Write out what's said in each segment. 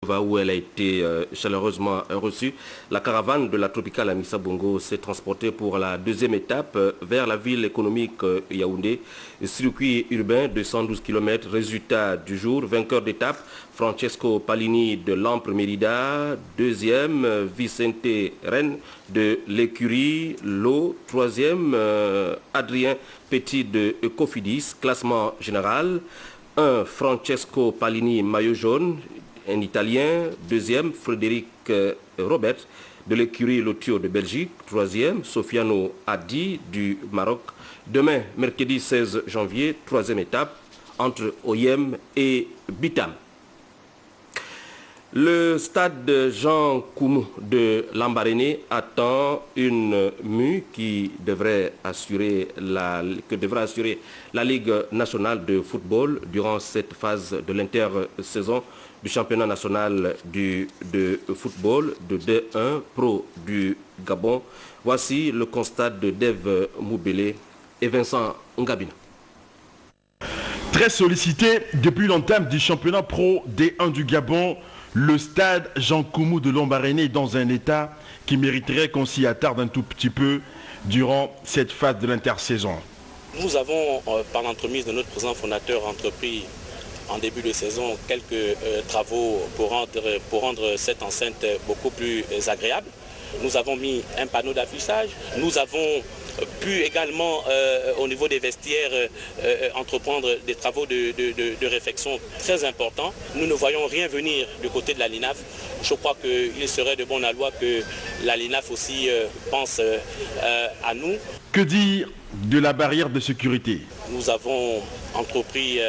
Minova où elle a été chaleureusement reçue. La caravane de la Tropicale Amissa Bongo s'est transportée pour la deuxième étape vers la ville économique Yaoundé. Circuit urbain de 112 km. Résultat du jour, vainqueur d'étape, Francesco Palini de l'Ampre Mérida. Deuxième, Vicente Rennes de l'écurie L'Eau. Troisième, Adrien Petit de Cofidis. Classement général, 1, Francesco Palini, maillot jaune, un Italien. Deuxième, Frédéric Robert de l'écurie Lotio de Belgique. Troisième, Sofiano Hadi du Maroc. Demain, mercredi 16 janvier, troisième étape entre Oyem et Bitam. Le stade Jean Koumou de Lambaréné attend une mue qui devrait assurer la Ligue nationale de football durant cette phase de l'intersaison du championnat national de football de D1 Pro du Gabon. Voici le constat de Dave Moubélé et Vincent Ngabina. Très sollicité depuis l'entame du championnat Pro D1 du Gabon, le stade Jean Koumou de Lambaréné est dans un état qui mériterait qu'on s'y attarde un tout petit peu durant cette phase de l'intersaison. Nous avons, par l'entremise de notre président fondateur, entrepris en début de saison quelques travaux pour rendre cette enceinte beaucoup plus agréable. Nous avons mis un panneau d'affichage. Nous avons pu également, au niveau des vestiaires, entreprendre des travaux de réfection très importants. Nous ne voyons rien venir du côté de la LINAF. Je crois qu'il serait de bon aloi que la LINAF aussi pense à nous. Que dire de la barrière de sécurité? Nous avons entrepris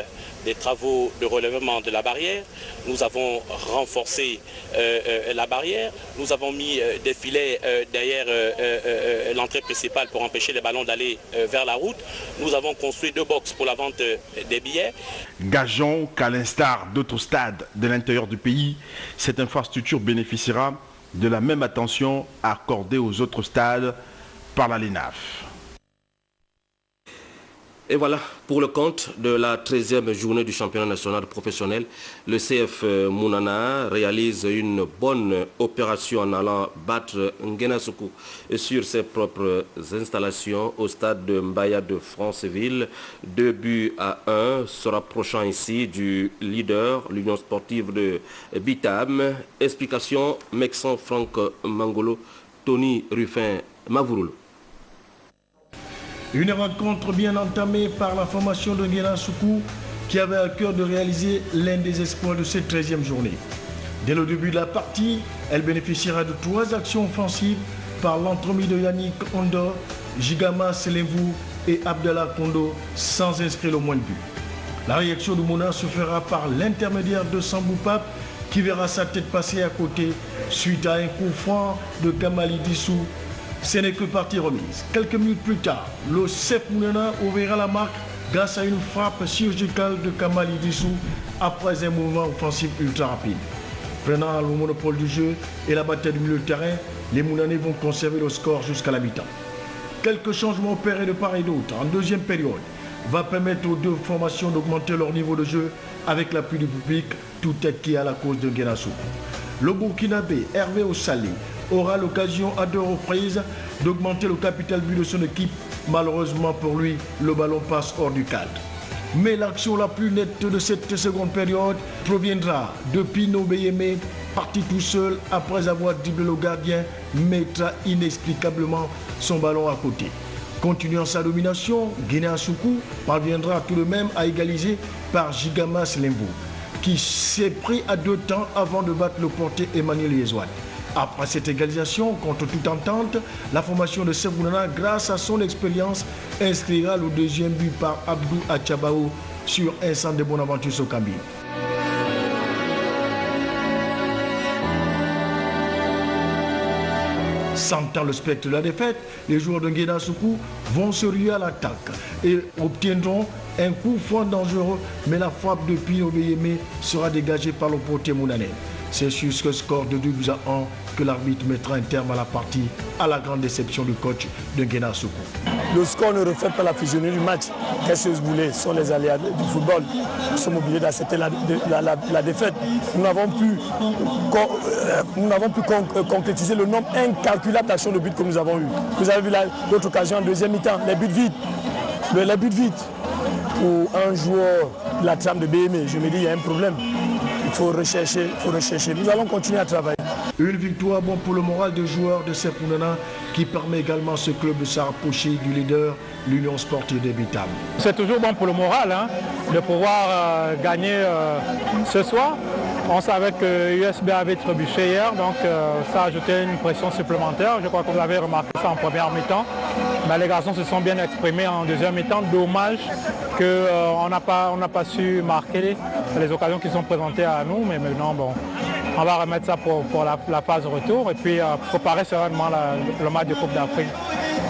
des travaux de relèvement de la barrière. Nous avons renforcé la barrière. Nous avons mis des filets derrière l'entrée principale pour empêcher les ballons d'aller vers la route. Nous avons construit 2 boxes pour la vente des billets. Gageons qu'à l'instar d'autres stades de l'intérieur du pays, cette infrastructure bénéficiera de la même attention accordée aux autres stades par la LINAF. Et voilà, pour le compte de la 13e journée du championnat national professionnel, le CF Mounana réalise une bonne opération en allant battre Nguénasoukou sur ses propres installations au stade de Mbaya de Franceville. 2-1, se rapprochant ici du leader, l'Union sportive de Bitam. Explication, Mexan Franck Mangolo, Tony Ruffin Mavouroul. Une rencontre bien entamée par la formation de Nguénasoukou qui avait à cœur de réaliser l'un des exploits de cette 13e journée. Dès le début de la partie, elle bénéficiera de 3 actions offensives par l'entremise de Yannick Ondor, Gigama Selemvou et Abdallah Kondo sans inscrire le moins de but. La réaction de Mouna se fera par l'intermédiaire de Sambou Pape qui verra sa tête passer à côté suite à un coup franc de Kamali Dissou. Ce n'est que partie remise. Quelques minutes plus tard, le CF Mounana ouvrira la marque grâce à une frappe chirurgicale de Kamali Dissou après un mouvement offensif ultra rapide. Prenant le monopole du jeu et la bataille du milieu de terrain, les Mounanais vont conserver le score jusqu'à la mi-temps. Quelques changements opérés de part et d'autre en deuxième période va permettre aux 2 formations d'augmenter leur niveau de jeu avec l'appui du public, tout acquis à la cause de Nguénasoukou. Le Burkinabé Hervé Ossalé aura l'occasion à 2 reprises d'augmenter le capital but de son équipe. Malheureusement pour lui, le ballon passe hors du cadre. Mais l'action la plus nette de cette seconde période proviendra de Pino Beyeme, parti tout seul après avoir dribblé le gardien, mettra inexplicablement son ballon à côté. Continuant sa domination, Nguénasoukou parviendra tout de même à égaliser par Gigama Selemvou, qui s'est pris à 2 temps avant de battre le portier Emmanuel Yezouane. Après cette égalisation, contre toute entente, la formation de CF Mounana, grâce à son expérience, inscrira le 2e but par Abdou Achabao sur un centre de Bonaventure Sokambi. Sentant le spectre de la défaite, les joueurs de Nguénasoukou vont se ruer à l'attaque et obtiendront un coup franc dangereux, mais la frappe de Pino Beyeme sera dégagée par le portier mounanais. C'est sur ce score de 2-1 que l'arbitre mettra un terme à la partie, à la grande déception du coach de Nguena Soukou. Le score ne reflète pas la physionomie du match. Qu'est-ce que vous voulez? Ce sont les aléas du football. Nous sommes obligés d'accepter la défaite. Nous n'avons pu concrétiser le nombre incalculable d'actions de but que nous avons eu. Vous avez vu l'autre occasion en deuxième mi-temps, les buts vides. Les buts vides. Pour un joueur de la trame de BME, je me dis il y a un problème. Il faut rechercher. Nous allons continuer à travailler. Une victoire bon pour le moral des joueurs de Sepounana qui permet également à ce club de se rapprocher du leader, l'Union sportive des Bitables. C'est toujours bon pour le moral de pouvoir gagner ce soir. On savait que USB avait trébuché hier, donc ça a ajouté une pression supplémentaire. Je crois que vous avez remarqué ça en première mi-temps. Mais les garçons se sont bien exprimés en deuxième mi-temps. Dommage qu'on n'a pas su marquer les occasions qui sont présentées à nous. Mais maintenant, bon, on va remettre ça pour la phase retour et puis préparer sereinement le match de Coupe d'Afrique.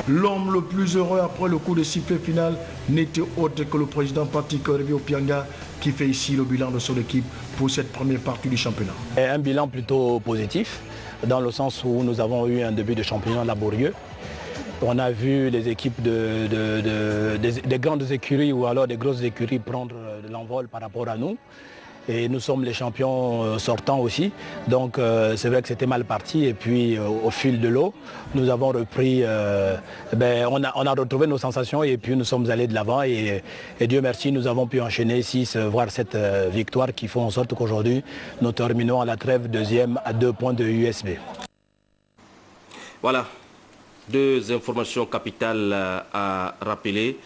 L'homme le plus heureux après le coup de sifflet final n'était autre que le président Patrick Opianga qui fait ici le bilan de son équipe pour cette première partie du championnat. Un bilan plutôt positif dans le sens où nous avons eu un début de championnat laborieux. On a vu les équipes des grandes écuries ou alors des grosses écuries prendre de l'envol par rapport à nous. Et nous sommes les champions sortants aussi. Donc c'est vrai que c'était mal parti. Et puis au fil de l'eau, nous avons repris, on a retrouvé nos sensations et puis nous sommes allés de l'avant. Et Dieu merci, nous avons pu enchaîner 6, voire 7 victoires qui font en sorte qu'aujourd'hui, nous terminons à la trêve deuxième à 2 points de USB. Voilà, 2 informations capitales à rappeler.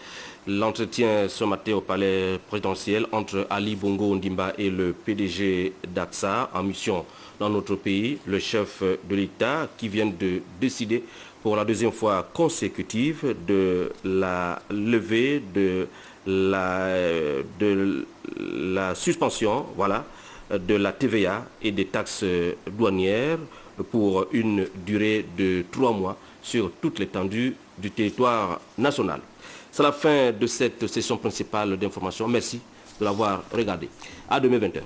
L'entretien ce matin au palais présidentiel entre Ali Bongo Ondimba et le PDG d'AXA en mission dans notre pays, le chef de l'État qui vient de décider pour la 2e fois consécutive de la levée de la suspension de la TVA et des taxes douanières pour une durée de 3 mois sur toute l'étendue du territoire national. C'est la fin de cette session principale d'information. Merci de l'avoir regardé. À demain 20h.